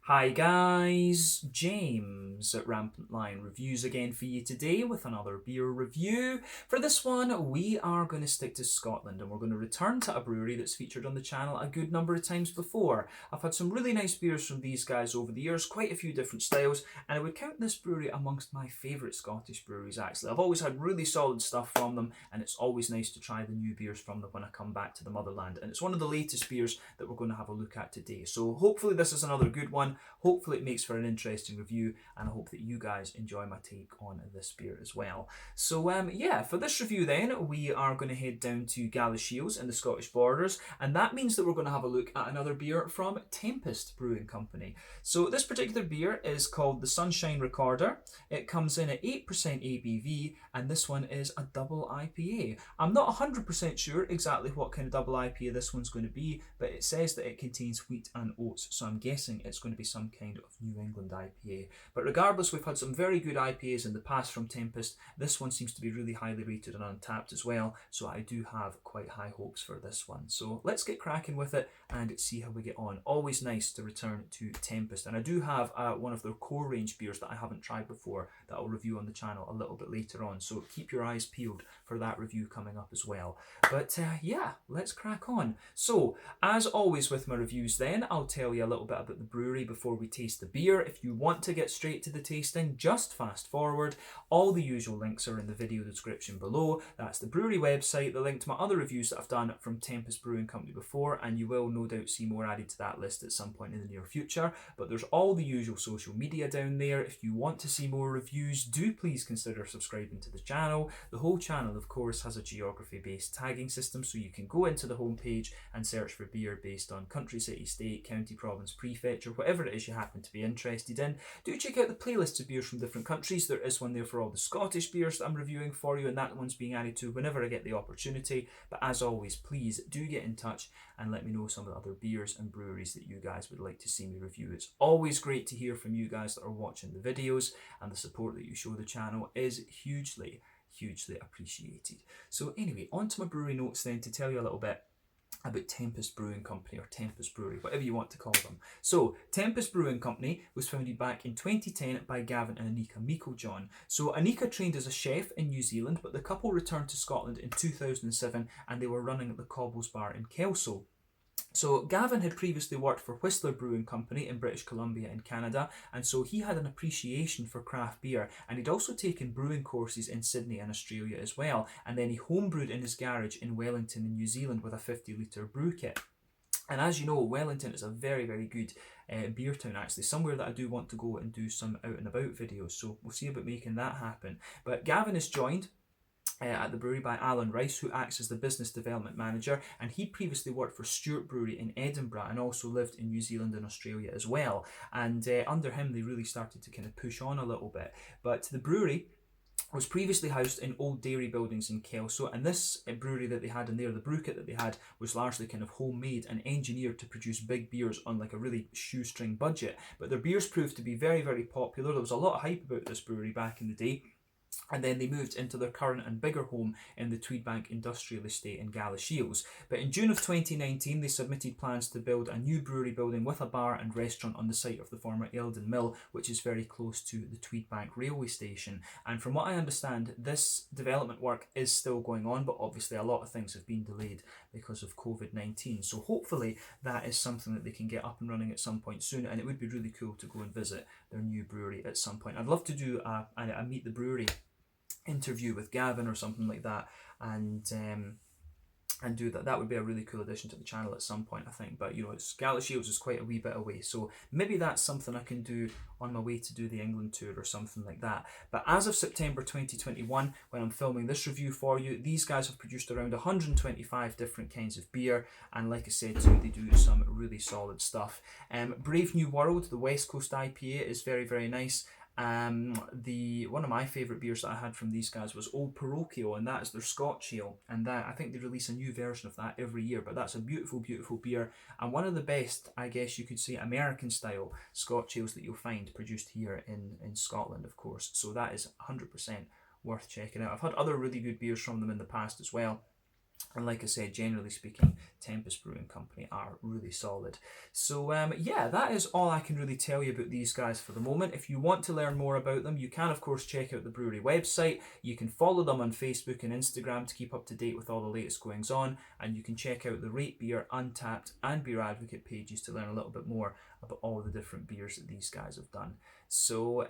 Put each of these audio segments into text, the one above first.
Hi guys, James at Rampant Lion Reviews again for you today with another beer review. For this one, we are going to stick to Scotland and we're going to return to a brewery that's featured on the channel a good number of times before. I've had some really nice beers from these guys over the years, quite a few different styles, and I would count this brewery amongst my favourite Scottish breweries actually. I've always had really solid stuff from them, and it's always nice to try the new beers from them when I come back to the motherland, and it's one of the latest beers that we're going to have a look at today. So hopefully this is another good one. Hopefully it makes for an interesting review, and I hope that you guys enjoy my take on this beer as well. So yeah, for this review then, we are going to head down to Galashiels in the Scottish borders, and that means that we're going to have a look at another beer from Tempest Brewing Company. So this particular beer is called the Sunshine Recorder. It comes in at 8% ABV, and this one is a double IPA. I'm not 100% sure exactly what kind of double IPA this one's going to be, but it says that it contains wheat and oats, so I'm guessing it's going to be some kind of New England IPA. But regardless, we've had some very good IPAs in the past from Tempest. This one seems to be really highly rated on Untappd as well, so I do have quite high hopes for this one. So let's get cracking with it and see how we get on. Always nice to return to Tempest, and I do have one of their core range beers that I haven't tried before that I'll review on the channel a little bit later on, so keep your eyes peeled for that review coming up as well. But yeah, let's crack on. So as always with my reviews then, I'll tell you a little bit about the brewery before we taste the beer. If you want to get straight to the tasting, just fast forward. All the usual links are in the video description below. That's the brewery website, the link to my other reviews that I've done from Tempest Brewing Company before, and you will no doubt see more added to that list at some point in the near future. But there's all the usual social media down there. If you want to see more reviews, do please consider subscribing to the channel. The whole channel, of course, has a geography-based tagging system, so you can go into the homepage and search for beer based on country, city, state, county, province, prefecture, whatever it is you happen to be interested in. Do check out the playlists of beers from different countries. There is one there for all the Scottish beers that I'm reviewing for you, and that one's being added to whenever I get the opportunity. But as always, please do get in touch and let me know some of the other beers and breweries that you guys would like to see me review. It's always great to hear from you guys that are watching the videos, and the support that you show the channel is hugely appreciated. So anyway, on to my brewery notes then, to tell you a little bit about Tempest Brewing Company, or Tempest Brewery, whatever you want to call them. So, Tempest Brewing Company was founded back in 2010 by Gavin and Anika Meiklejohn. So, Anika trained as a chef in New Zealand, but the couple returned to Scotland in 2007 and they were running at the Cobbles Bar in Kelso. So Gavin had previously worked for Whistler Brewing Company in British Columbia in Canada, and so he had an appreciation for craft beer, and he'd also taken brewing courses in Sydney and Australia as well, and then he homebrewed in his garage in Wellington in New Zealand with a 50-litre brew kit. And as you know, Wellington is a very good beer town actually, somewhere that I do want to go and do some out and about videos, so we'll see about making that happen. But Gavin is joined at the brewery by Alan Rice, who acts as the business development manager, and he previously worked for Stewart Brewery in Edinburgh and also lived in New Zealand and Australia as well. And under him they really started to kind of push on a little bit. But the brewery was previously housed in old dairy buildings in Kelso, and this brewery that they had in there, the brew kit that they had, was largely kind of homemade and engineered to produce big beers on like a really shoestring budget. But their beers proved to be very popular. There was a lot of hype about this brewery back in the day. And then they moved into their current and bigger home in the Tweedbank Industrial Estate in Galashiels. But in June of 2019, they submitted plans to build a new brewery building with a bar and restaurant on the site of the former Eildon Mill, which is very close to the Tweedbank railway station. And from what I understand, this development work is still going on, but obviously a lot of things have been delayed because of COVID-19. So hopefully that is something that they can get up and running at some point soon, and it would be really cool to go and visit their new brewery at some point. I'd love to do a Meet the Brewery interview with Gavin or something like that, and do that. That would be a really cool addition to the channel at some point, I think. But you know, Galashiels is quite a wee bit away, so maybe that's something I can do on my way to do the England tour or something like that. But as of September 2021, when I'm filming this review for you, these guys have produced around 125 different kinds of beer, and like I said too, they do some really solid stuff. Brave New World, the West Coast IPA, is very nice. One of my favourite beers that I had from these guys was Old Parochial, and that is their Scotch ale, and that I think they release a new version of that every year, but that's a beautiful beer, and one of the best, I guess you could say, American style Scotch ales that you'll find produced here in Scotland, of course. So that is 100% worth checking out. I've had other really good beers from them in the past as well, and like I said, generally speaking, Tempest Brewing Company are really solid. So yeah, that is all I can really tell you about these guys for the moment. If you want to learn more about them, you can of course check out the brewery website. You can follow them on Facebook and Instagram to keep up to date with all the latest goings on, and you can check out the Rate Beer, Untappd and Beer Advocate pages to learn a little bit more about all the different beers that these guys have done. So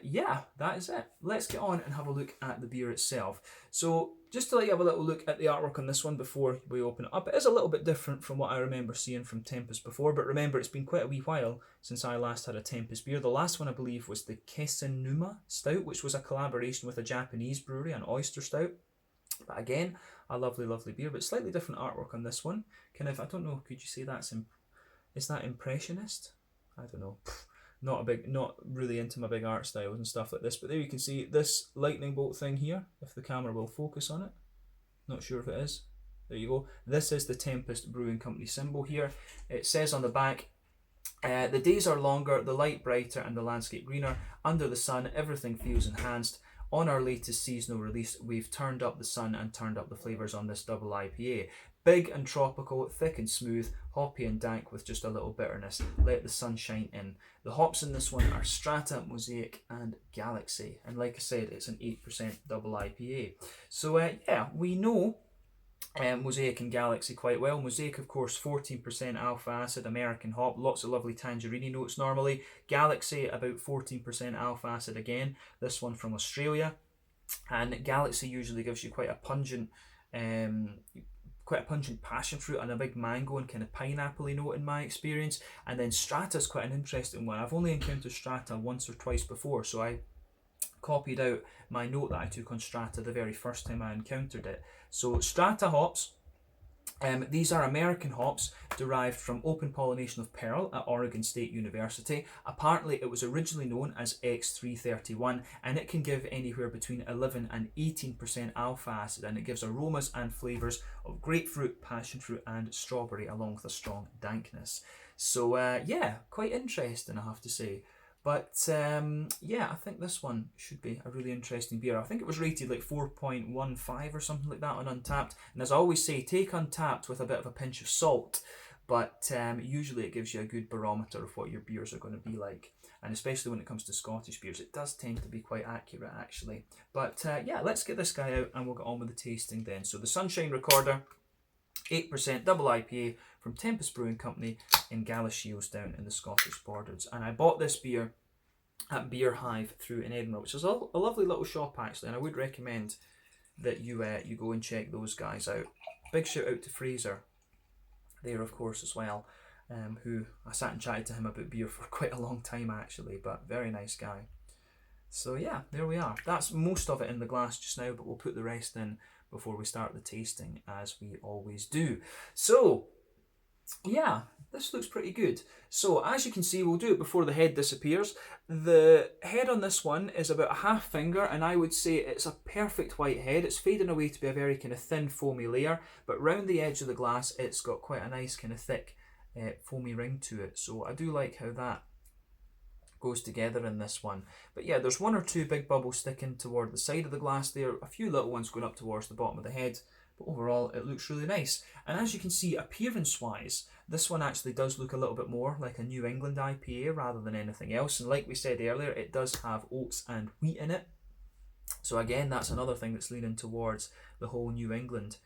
yeah, that is it. Let's get on and have a look at the beer itself. So just to let you have a little look at the artwork on this one before we open it up. It is a little bit different from what I remember seeing from Tempest before, but remember it's been quite a wee while since I last had a Tempest beer. The last one I believe was the Kesenuma Stout, which was a collaboration with a Japanese brewery, an oyster stout. But again, a lovely, lovely beer, but slightly different artwork on this one. Kind of, I don't know, could you say is that impressionist? I don't know. Not really into my big art styles and stuff like this, but there you can see this lightning bolt thing here, if the camera will focus on it. Not sure if it is. There you go. This is the Tempest Brewing Company symbol here. It says on the back, the days are longer, the light brighter, and the landscape greener. Under the sun, everything feels enhanced. On our latest seasonal release, we've turned up the sun and turned up the flavours on this double IPA. Big and tropical, thick and smooth, hoppy and dank with just a little bitterness. Let the sun shine in. The hops in this one are Strata, Mosaic and Galaxy. And like I said, it's an 8% double IPA. So yeah, we know Mosaic and Galaxy quite well. Mosaic, of course, 14% alpha acid, American hop, lots of lovely tangerine notes normally. Galaxy, about 14% alpha acid again, this one from Australia. And Galaxy usually gives you quite a pungent passion fruit and a big mango and kind of pineapple-y note in my experience. And then Strata's quite an interesting one. I've only encountered Strata once or twice before, so I copied out my note that I took on Strata the very first time I encountered it. So Strata hops, these are American hops derived from open pollination of pearl at Oregon State University. Apparently it was originally known as X331, and it can give anywhere between 11 and 18% alpha acid, and it gives aromas and flavours of grapefruit, passion fruit and strawberry along with a strong dankness. So yeah, quite interesting I have to say. But yeah, I think this one should be a really interesting beer. I think it was rated like 4.15 or something like that on Untappd. And as I always say, take Untappd with a bit of a pinch of salt. But usually it gives you a good barometer of what your beers are going to be like. And especially when it comes to Scottish beers, it does tend to be quite accurate actually. But yeah, let's get this guy out and we'll get on with the tasting then. So the Sunshine Recorder, 8% double IPA from Tempest Brewing Company in Galashiels down in the Scottish borders. And I bought this beer at Beer Hive through in Edinburgh, which is a lovely little shop actually, and I would recommend that you go and check those guys out. Big shout out to Fraser there of course as well, who I sat and chatted to him about beer for quite a long time actually, but very nice guy. So yeah, there we are. That's most of it in the glass just now, but we'll put the rest in before we start the tasting, as we always do. So yeah, this looks pretty good. So as you can see, we'll do it before the head disappears. The head on this one is about a half finger, and I would say it's a perfect white head. It's fading away to be a very kind of thin foamy layer, but round the edge of the glass it's got quite a nice kind of thick foamy ring to it. So I do like how that goes together in this one. But yeah, there's one or two big bubbles sticking toward the side of the glass there, a few little ones going up towards the bottom of the head, but overall it looks really nice. And as you can see, appearance wise, this one actually does look a little bit more like a New England IPA rather than anything else. And like we said earlier, it does have oats and wheat in it, so again that's another thing that's leaning towards the whole New England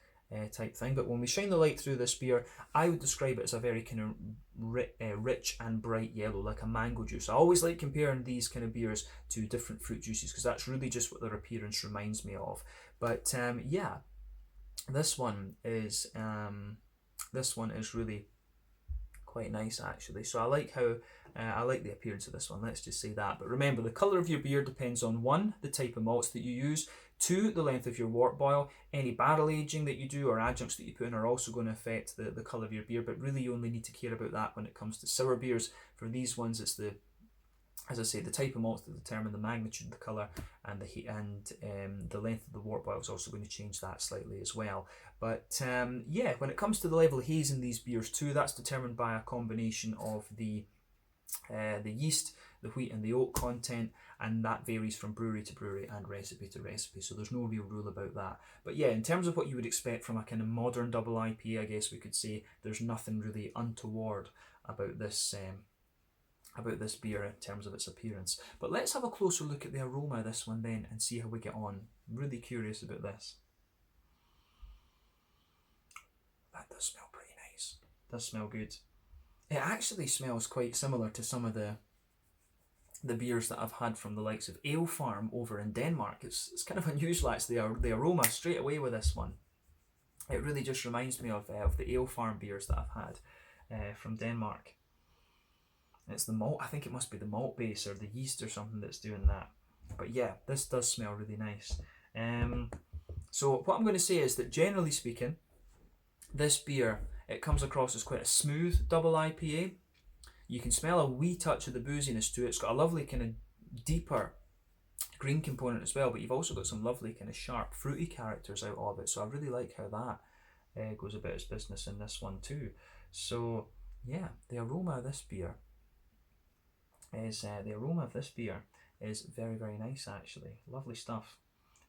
type thing. But when we shine the light through this beer, I would describe it as a very kind of rich and bright yellow, like a mango juice. I always like comparing these kind of beers to different fruit juices because that's really just what their appearance reminds me of. But yeah, this one is really quite nice actually. So I like how I like the appearance of this one, let's just say that. But remember, the colour of your beer depends on 1, the type of malts that you use, 2, the length of your wort boil. Any barrel aging that you do or adjuncts that you put in are also going to affect the colour of your beer, but really you only need to care about that when it comes to sour beers. For these ones, it's the, as I say, the type of malts that determine the magnitude of the colour, and the heat and the length of the wort boil is also going to change that slightly as well. But yeah, when it comes to the level of haze in these beers too, that's determined by a combination of the yeast the wheat and the oat content, and that varies from brewery to brewery and recipe to recipe, so there's no real rule about that. But yeah, in terms of what you would expect from a kind of modern double IPA, I guess we could say there's nothing really untoward about this beer in terms of its appearance. But let's have a closer look at the aroma of this one then and see how we get on. I'm really curious about this. That does smell pretty nice. It does smell good. It actually smells quite similar to some of the beers that I've had from the likes of Ale Farm over in Denmark. It's kind of unusual actually, the aroma straight away with this one. It really just reminds me of the Ale Farm beers that I've had from Denmark. It's the malt, I think it must be the malt base or the yeast or something that's doing that. But yeah, this does smell really nice. So what I'm going to say is that generally speaking, this beer, it comes across as quite a smooth double IPA. You can smell a wee touch of the booziness to it. It's got a lovely kind of deeper green component as well, but you've also got some lovely kind of sharp fruity characters out of it. So I really like how that goes about its business in this one too. So yeah, the aroma of this beer is very, very nice actually. Lovely stuff.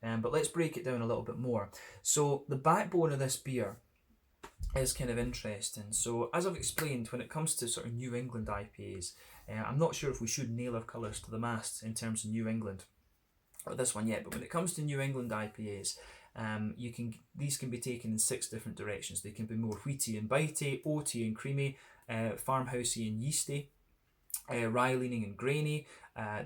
But let's break it down a little bit more. So the backbone of this beer is kind of interesting. So as I've explained, when it comes to sort of New England IPAs, I'm not sure if we should nail our colours to the mast in terms of New England or this one yet, but when it comes to New England IPAs, these can be taken in 6 different directions. They can be more wheaty and bitey, oaty and creamy, farmhousey and yeasty, rye leaning and grainy.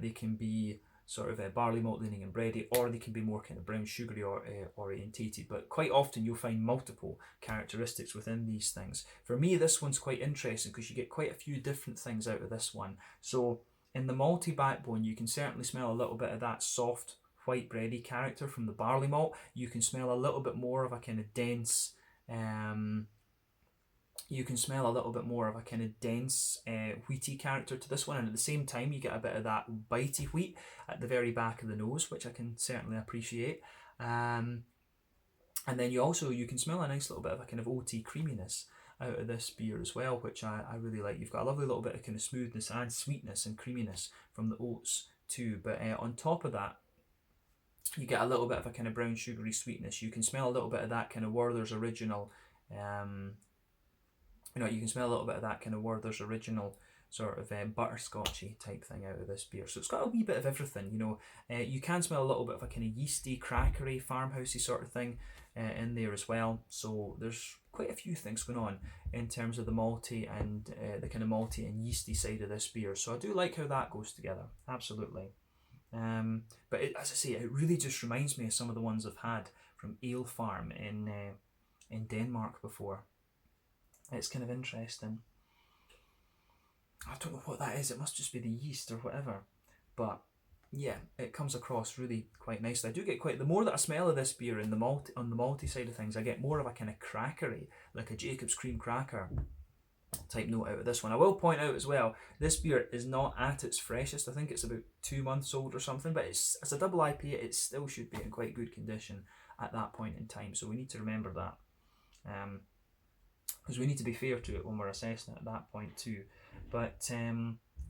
They can be sort of barley malt leaning and bready, or they can be more kind of brown sugary or orientated. But quite often you'll find multiple characteristics within these things. For me, this one's quite interesting because you get quite a few different things out of this one. So in the malty backbone, you can certainly smell a little bit of that soft white bready character from the barley malt. You can smell a little bit more of a kind of dense wheaty character to this one, and at the same time you get a bit of that bitey wheat at the very back of the nose, which I can certainly appreciate. And then you can smell a nice little bit of a kind of oaty creaminess out of this beer as well, which I really like. You've got a lovely little bit of kind of smoothness and sweetness and creaminess from the oats too, but on top of that you get a little bit of a kind of brown sugary sweetness. You can smell a little bit of that kind of Werther's original you can smell a little bit of that kind of Werther's original sort of butterscotchy type thing out of this beer. So it's got a wee bit of everything, you can smell a little bit of a kind of yeasty, crackery, farmhousey sort of thing in there as well. So there's quite a few things going on in terms of the malty and the kind of malty and yeasty side of this beer. So I do like how that goes together, absolutely. But as I say, it really just reminds me of some of the ones I've had from Ale Farm in Denmark before. It's kind of interesting. I don't know what that is. It must just be the yeast or whatever. But yeah, it comes across really quite nicely. I do get the more that I smell of this beer on the malty side of things, I get more of a kind of crackery, like a Jacob's cream cracker type note out of this one. I will point out as well, this beer is not at its freshest. I think it's about 2 months old or something, but as a double IPA, it still should be in quite good condition at that point in time. So we need to remember that. Because we need to be fair to it when we're assessing it at that point too. But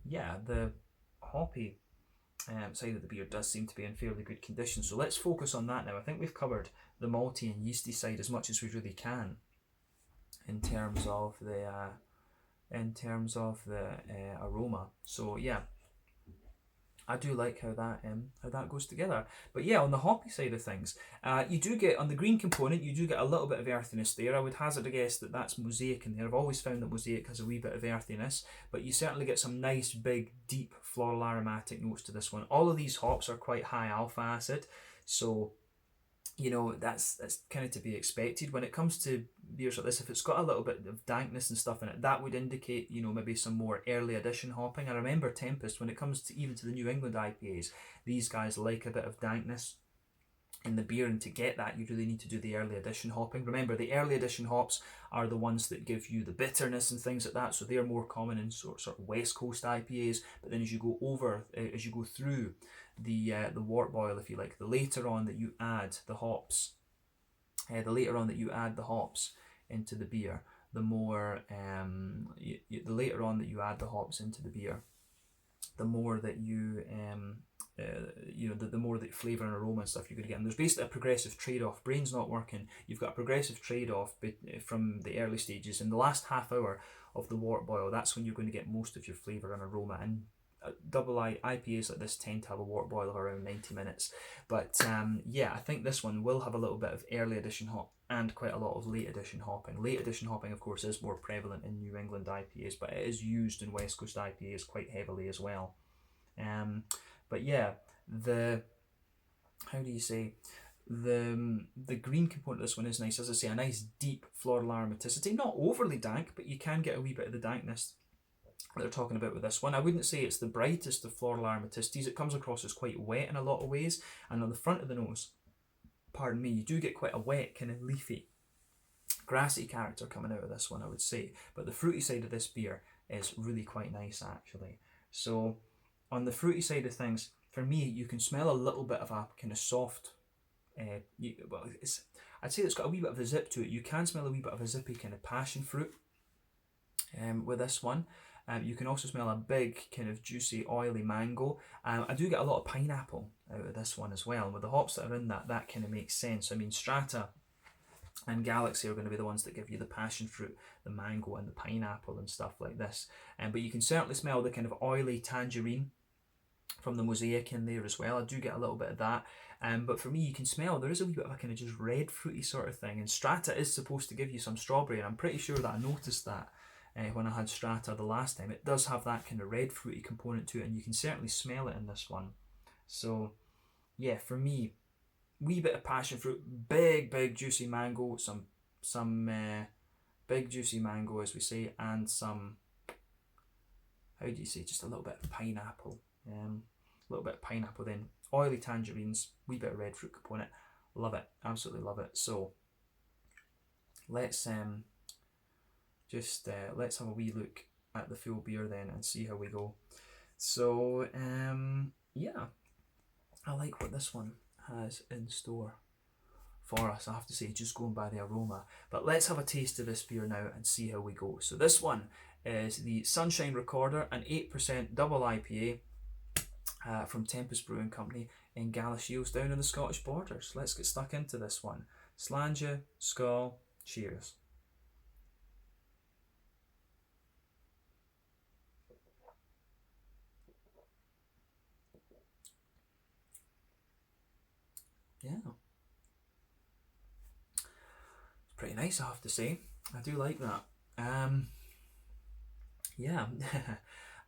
yeah, the hoppy side of the beer does seem to be in fairly good condition. So let's focus on that now. I think we've covered the malty and yeasty side as much as we really can in terms of the aroma. So yeah, I do like how that goes together. But yeah, on the hoppy side of things, you do get, on the green component, you do get a little bit of earthiness there. I would hazard a guess that that's Mosaic in there. I've always found that Mosaic has a wee bit of earthiness, but you certainly get some nice, big, deep floral aromatic notes to this one. All of these hops are quite high alpha acid, so that's kind of to be expected. When it comes to beers like this, if it's got a little bit of dankness and stuff in it, that would indicate maybe some more early edition hopping. I remember Tempest, when it comes to even to the New England IPAs, these guys like a bit of dankness in the beer, and to get that you really need to do the early edition hopping. Remember, the early edition hops are the ones that give you the bitterness and things like that, so they're more common in sort of West Coast IPAs. But then as you go through the wort boil, if you like, the later on that you add the hops into the beer, the more the later on that you add the hops into the beer, the more that you the more that flavour and aroma and stuff you're going to get. And there's basically a progressive trade-off. Brain's not working. You've got a progressive trade-off from the early stages. In the last half hour of the wort boil, that's when you're going to get most of your flavour and aroma. And IPAs like this tend to have a wort boil of around 90 minutes. But yeah, I think this one will have a little bit of early edition hop and quite a lot of late edition hopping. Late edition hopping, of course, is more prevalent in New England IPAs, but it is used in West Coast IPAs quite heavily as well. But yeah, the green component of this one is nice. As I say, a nice deep floral aromaticity, not overly dank, but you can get a wee bit of the dankness that they're talking about with this one. I wouldn't say it's the brightest of floral aromaticities. It comes across as quite wet in a lot of ways, and on the front of the nose, pardon me, you do get quite a wet, kind of leafy, grassy character coming out of this one, I would say. But the fruity side of this beer is really quite nice, actually. So on the fruity side of things, for me, you can smell a little bit of a kind of soft, I'd say it's got a wee bit of a zip to it. You can smell a wee bit of a zippy kind of passion fruit with this one. You can also smell a big kind of juicy oily mango. I do get a lot of pineapple out of this one as well. And with the hops that are in that kind of makes sense. I mean, Strata and Galaxy are going to be the ones that give you the passion fruit, the mango and the pineapple and stuff like this. But you can certainly smell the kind of oily tangerine from the mosaic in there as well. I do get a little bit of that. But for me, you can smell there is a wee bit of a kind of just red fruity sort of thing. And Strata is supposed to give you some strawberry, and I'm pretty sure that I noticed that when I had Strata the last time. It does have that kind of red fruity component to it, and you can certainly smell it in this one. So yeah, for me, wee bit of passion fruit, big juicy mango, some big juicy mango as we say, and some, how do you say, just a little bit of pineapple. A little bit of pineapple, then oily tangerines, wee bit of red fruit component. Love it, absolutely love it. So let's let's have a wee look at the full beer then and see how we go. So yeah, I like what this one has in store for us, I have to say, just going by the aroma. But let's have a taste of this beer now and see how we go. So this one is the Sunshine Recorder, an 8% double IPA from Tempest Brewing Company in Galashiels down on the Scottish borders. Let's get stuck into this one. Slàinte, skål, cheers. Yeah, it's pretty nice, I have to say. I do like that. Yeah,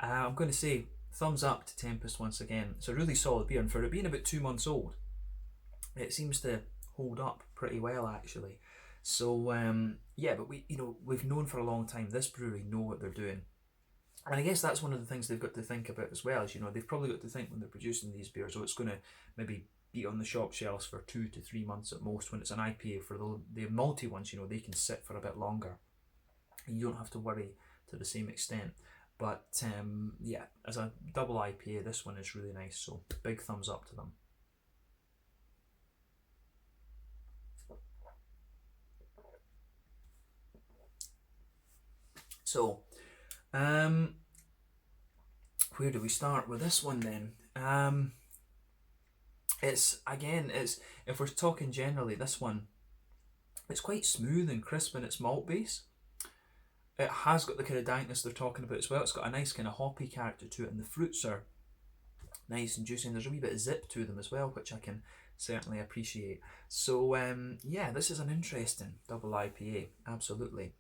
I'm going to say thumbs up to Tempest once again. It's a really solid beer, and for it being about 2 months old, it seems to hold up pretty well actually. So yeah, but we've known for a long time this brewery know what they're doing. And I guess that's one of the things they've got to think about as well, is they've probably got to think when they're producing these beers, it's going to maybe be on the shop shelves for 2 to 3 months at most. When it's an IPA, for the malty ones, they can sit for a bit longer. You don't have to worry to the same extent. But yeah, as a double IPA, this one is really nice, so big thumbs up to them. So, where do we start with this one then? It's if we're talking generally, this one, it's quite smooth and crisp in its malt base. It has got the kind of dankness they're talking about as well. It's got a nice kind of hoppy character to it, and the fruits are nice and juicy, and there's a wee bit of zip to them as well, which I can certainly appreciate. So yeah, this is an interesting double IPA, absolutely.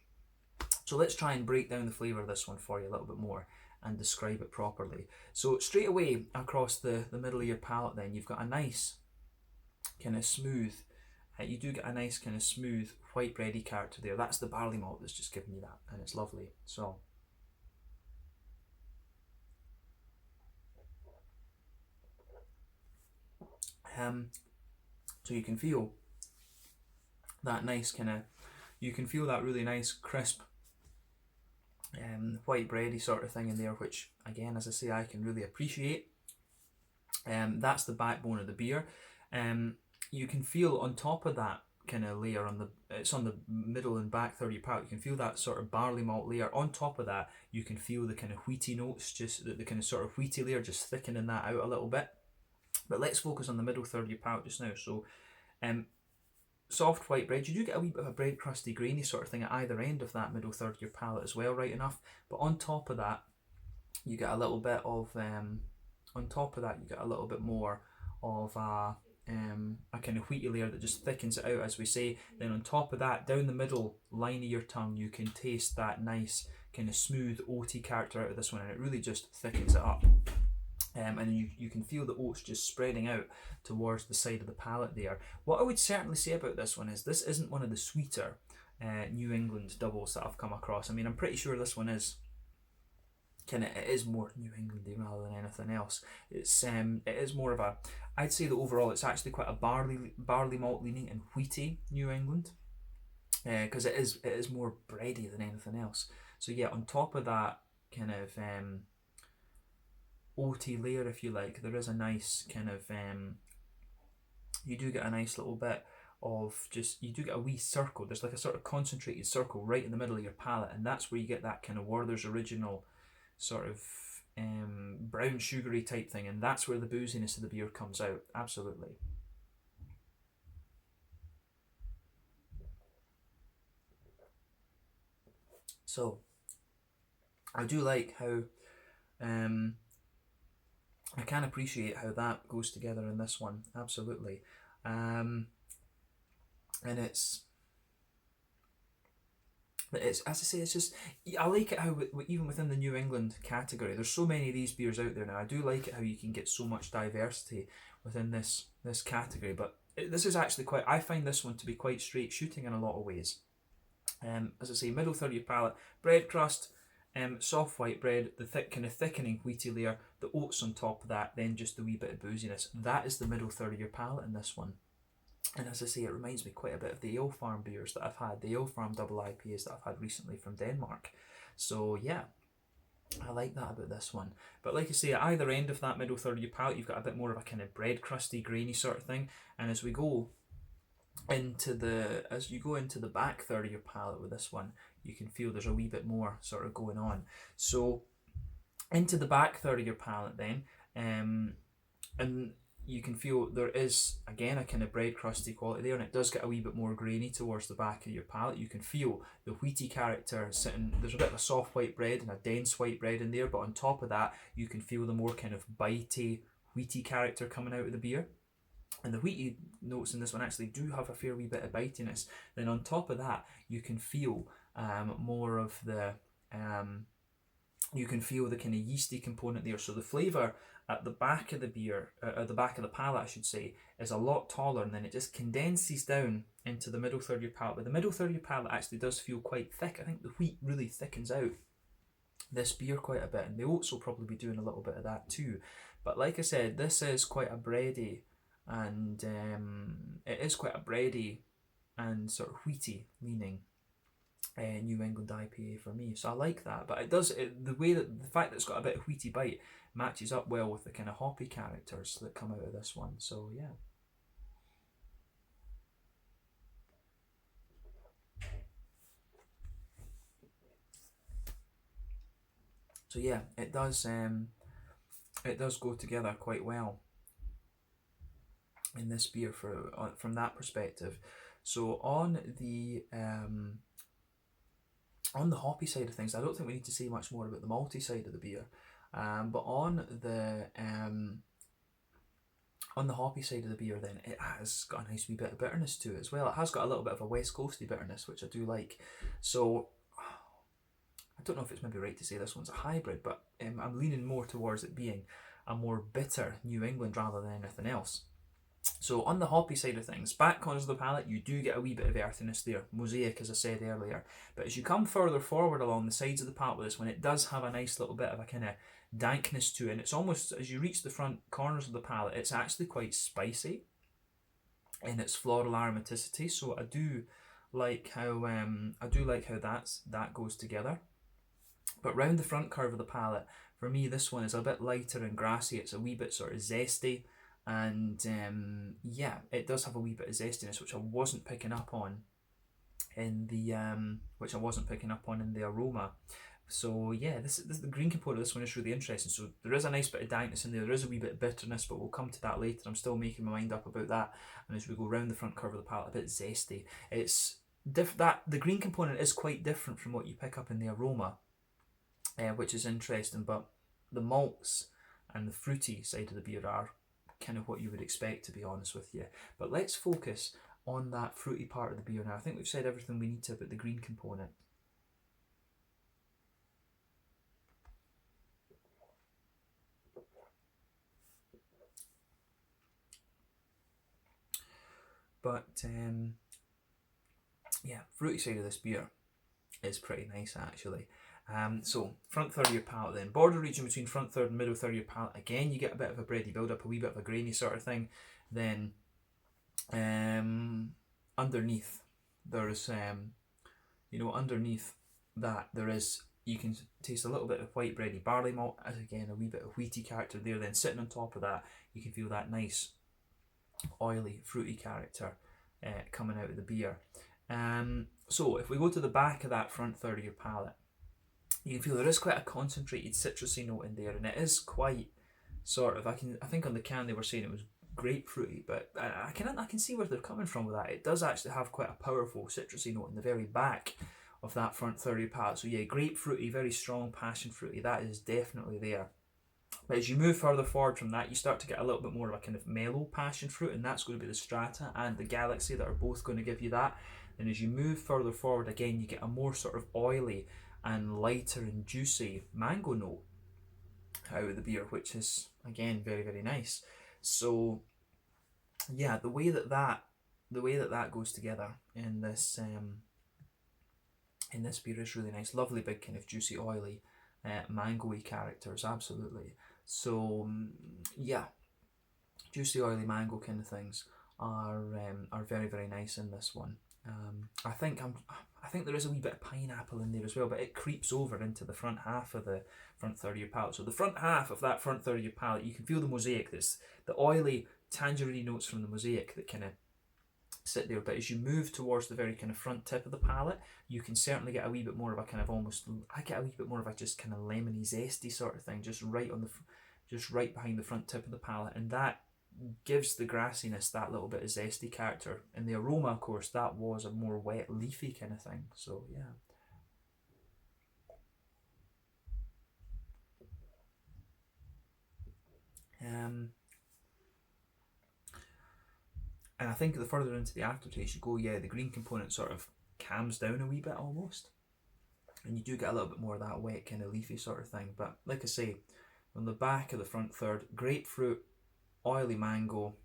So let's try and break down the flavour of this one for you a little bit more and describe it properly. So straight away across the middle of your palate then, you've got a nice kind of smooth, you do get a nice kind of smooth white bready character there. That's the barley malt that's just giving you that, and it's lovely. So so you can feel that nice kind of, you can feel that really nice crisp white bready sort of thing in there, which again, as I say, I can really appreciate. That's the backbone of the beer. You can feel on top of that kind of layer on it's on the middle and back third of your palate. You can feel that sort of barley malt layer. On top of that, you can feel the kind of wheaty notes, just the kind of sort of wheaty layer, just thickening that out a little bit. But let's focus on the middle third of your palate just now. So, soft white bread. You do get a wee bit of a bread crusty, grainy sort of thing at either end of that middle third of your palate as well, right enough. But on top of that, you get a little bit of on top of that, you get a little bit more of a kind of wheaty layer that just thickens it out, as we say. Then on top of that, down the middle line of your tongue, you can taste that nice kind of smooth oaty character out of this one, and it really just thickens it up. And you can feel the oats just spreading out towards the side of the palate there. What I would certainly say about this one is this isn't one of the sweeter New England doubles that I've come across. I mean, I'm pretty sure this one is it is more New Englandy rather than anything else. It is more of a, I'd say that overall it's actually quite a barley malt leaning and wheaty New England, because it is more bready than anything else. So yeah, on top of that kind of oaty layer, if you like, there is a nice kind of you do get a nice little bit of you do get a wee circle. There's like a sort of concentrated circle right in the middle of your palate, and that's where you get that kind of Werther's Original sort of brown sugary type thing, and that's where the booziness of the beer comes out. Absolutely. So I do like how I can appreciate how that goes together in this one. Absolutely. And it's as I say, it's just, I like it how even within the New England category, there's so many of these beers out there now. I do like it how you can get so much diversity within this category, but this is actually I find this one to be quite straight shooting in a lot of ways. As I say, middle third of your palate, bread crust, soft white bread, the kind of thickening wheaty layer, the oats on top of that, then just the wee bit of booziness. That is the middle third of your palate in this one. And as I say, it reminds me quite a bit of the Ale Farm beers that I've had, the Ale Farm double IPAs that I've had recently from Denmark. So yeah, I like that about this one. But like I say, at either end of that middle third of your palate, you've got a bit more of a kind of bread crusty, grainy sort of thing. And as you go into the back third of your palate with this one, you can feel there's a wee bit more sort of going on. So into the back third of your palate then, and you can feel there is again a kind of bread crusty quality there, and it does get a wee bit more grainy towards the back of your palate. You can feel the wheaty character sitting, there's a bit of a soft white bread and a dense white bread in there, but on top of that you can feel the more kind of bitey wheaty character coming out of the beer. And the wheaty notes in this one actually do have a fair wee bit of bitiness. Then on top of that, you can feel more of the you can feel the kind of yeasty component there. So the flavour at the back of the beer, at the back of the palate I should say, is a lot taller, and then it just condenses down into the middle third of your palate. But the middle third of your palate actually does feel quite thick. I think the wheat really thickens out this beer quite a bit, and the oats will probably be doing a little bit of that too. But like I said, this is quite a bready, and it is quite a bready and sort of wheaty leaning New England IPA for me, so I like that. But it does, the fact that it's got a bit of wheaty bite matches up well with the kind of hoppy characters that come out of this one. So yeah. So yeah, it does go together quite well in this beer from that perspective. So on the hoppy side of things, I don't think we need to say much more about the malty side of the beer. But on the hoppy side of the beer, then it has got a nice wee bit of bitterness to it as well. It has got a little bit of a West Coasty bitterness, which I do like. So I don't know if it's maybe right to say this one's a hybrid, but I'm leaning more towards it being a more bitter New England rather than anything else. So on the hoppy side of things, back corners of the palate, you do get a wee bit of earthiness there, mosaic as I said earlier. But as you come further forward along the sides of the palate with this one, it does have a nice little bit of a kind of dankness to it, and it's almost, as you reach the front corners of the palate, it's actually quite spicy in its floral aromaticity. So I do like how that goes together. But round the front curve of the palate, for me, this one is a bit lighter and grassy. It's a wee bit sort of zesty, and yeah, it does have a wee bit of zestiness, which I wasn't picking up on in the aroma. So yeah, this the green component of this one is really interesting. So there is a nice bit of dankness in there. There is a wee bit of bitterness, but we'll come to that later. I'm still making my mind up about that. And as we go round the front curve of the palate, a bit zesty. It's that the green component is quite different from what you pick up in the aroma, which is interesting. But the malts and the fruity side of the beer are kind of what you would expect, to be honest with you. But let's focus on that fruity part of the beer now. I think we've said everything we need to about the green component. But yeah, fruity side of this beer is pretty nice actually. So front third of your palate then. Border region between front third and middle third of your palate. Again, you get a bit of a bready build up, a wee bit of a grainy sort of thing. Then underneath there's underneath that there is, you can taste a little bit of white bready barley malt, as again a wee bit of wheaty character there. Then sitting on top of that, you can feel that nice oily fruity character coming out of the beer. So if we go to the back of that front third of your palate, you can feel there is quite a concentrated citrusy note in there, and it is quite sort of, I think on the can they were saying it was grapefruity, but I can see where they're coming from with that. It does actually have quite a powerful citrusy note in the very back of that front third of your palate. So yeah, grapefruity, very strong passion fruity, that is definitely there. But as you move further forward from that, you start to get a little bit more of a kind of mellow passion fruit, and that's going to be the Strata and the Galaxy that are both going to give you that. And as you move further forward again, you get a more sort of oily and lighter and juicy mango note out of the beer, which is again very, very nice. So yeah, the way that goes together in this beer is really nice. Lovely big kind of juicy, oily, mango-y characters, absolutely. So yeah, juicy, oily mango kind of things are very, very nice in this one. I think there is a wee bit of pineapple in there as well, but it creeps over into the front half of the front third of your palate. So the front half of that front third of your palate, you can feel the mosaic. That's the oily tangerine notes from the mosaic that kind of sit there. But as you move towards the very kind of front tip of the palate, you can certainly get a wee bit more of a kind of I get a wee bit more of a just kind of lemony, zesty sort of thing, just right behind the front tip of the palate, and that gives the grassiness that little bit of zesty character. And the aroma, of course, that was a more wet, leafy kind of thing. So yeah. And I think the further into the aftertaste you go, yeah, the green component sort of calms down a wee bit almost, and you do get a little bit more of that wet kind of leafy sort of thing. But like I say, on the back of the front third, grapefruit, oily mango.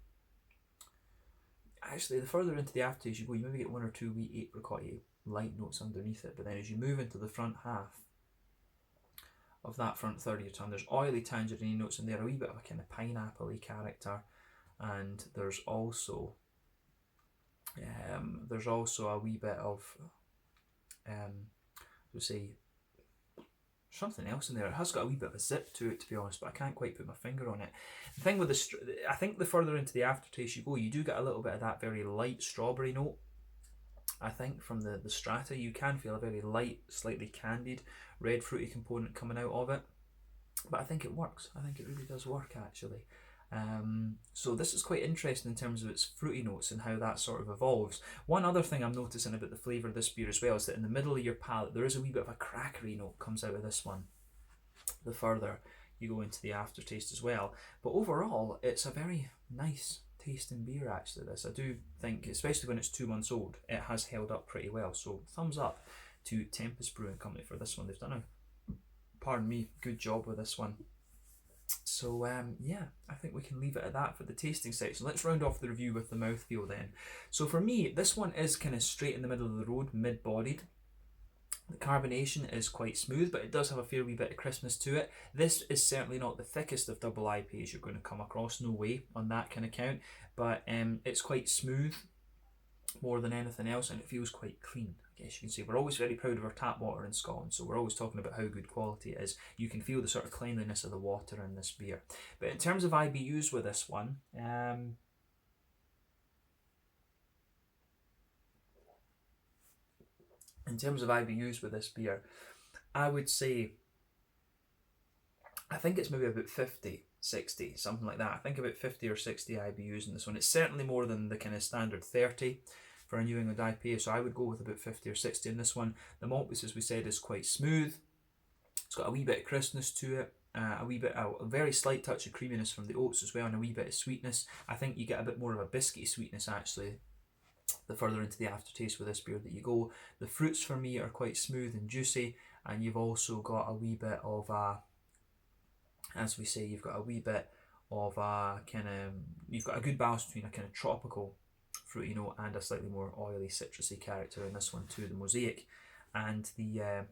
Actually, the further into the aftertaste you go, you maybe get one or two wee apricot-y light notes underneath it. But then as you move into the front half of that front third of your tongue, there's oily tangerine notes in there, a wee bit of a kind of pineapple-y character, and there's also a wee bit of something else in there. It has got a wee bit of a zip to it, to be honest, but I can't quite put my finger on it. The thing with I think the further into the aftertaste you go, you do get a little bit of that very light strawberry note. I think from the Strata, you can feel a very light, slightly candied, red fruity component coming out of it. But I think it works. I think it really does work, actually. So this is quite interesting in terms of its fruity notes and how that sort of evolves. One other thing I'm noticing about the flavour of this beer as well is that in the middle of your palate there is a wee bit of a crackery note comes out of this one, the further you go into the aftertaste as well. But overall, it's a very nice tasting beer actually, this. I do think, especially when it's 2 months old, it has held up pretty well. So thumbs up to Tempest Brewing Company for this one. They've done a, good job with this one. So yeah, I think we can leave it at that for the tasting section. Let's round off the review with the mouthfeel then. So for me, this one is kind of straight in the middle of the road, mid-bodied. The carbonation is quite smooth, but it does have a fair wee bit of crispness to it. This is certainly not the thickest of double IPAs you're going to come across, no way on that kind of count, but it's quite smooth. more than anything else, and it feels quite clean. I guess you can say we're always very proud of our tap water in Scotland, so we're always talking about how good quality it is. You can feel the sort of cleanliness of the water in this beer. But in terms of IBUs with this one, I would say, I think it's maybe about 50, 60, something like that. I think about 50 or 60 IBUs in this one. It's certainly more than the kind of standard 30 for a New England IPA, so I would go with about 50 or 60 in this one. The malt base, as we said, is quite smooth. It's got a wee bit of crispness to it, a very slight touch of creaminess from the oats as well, and a wee bit of sweetness. I think you get a bit more of a biscuity sweetness actually the further into the aftertaste with this beer that you go. The fruits for me are quite smooth and juicy, and you've also got a wee bit of a, as we say, you've got a wee bit of a kind of, you've got a good balance between a kind of tropical fruity note and a slightly more oily citrusy character in this one too. The mosaic and the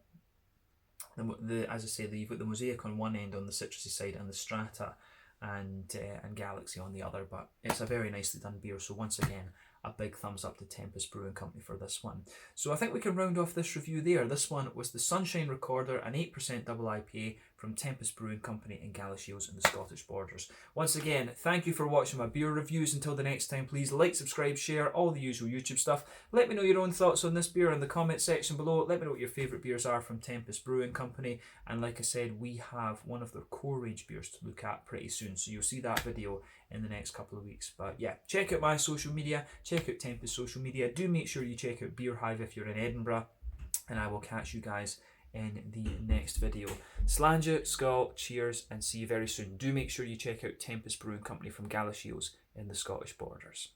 as I say, you've got the mosaic on one end on the citrusy side, and the strata and Galaxy on the other. But it's a very nicely done beer. So once again, a big thumbs up to Tempest Brewing Company for this one. So I think we can round off this review there. This one was the Sunshine Recorder, an 8% double IPA from Tempest Brewing Company in Galashiels in the Scottish Borders. Once again, thank you for watching my beer reviews. Until the next time, please like, subscribe, share, all the usual YouTube stuff. Let me know your own thoughts on this beer in the comment section below. Let me know what your favourite beers are from Tempest Brewing Company. And like I said, we have one of their core range beers to look at pretty soon. So you'll see that video in the next couple of weeks. But yeah, check out my social media, check out Tempest social media. Do make sure you check out Beer Hive if you're in Edinburgh, and I will catch you guys in the next video. Slàinte, Skål, cheers, and see you very soon. Do make sure you check out Tempest Brewing Company from Galashiels in the Scottish Borders.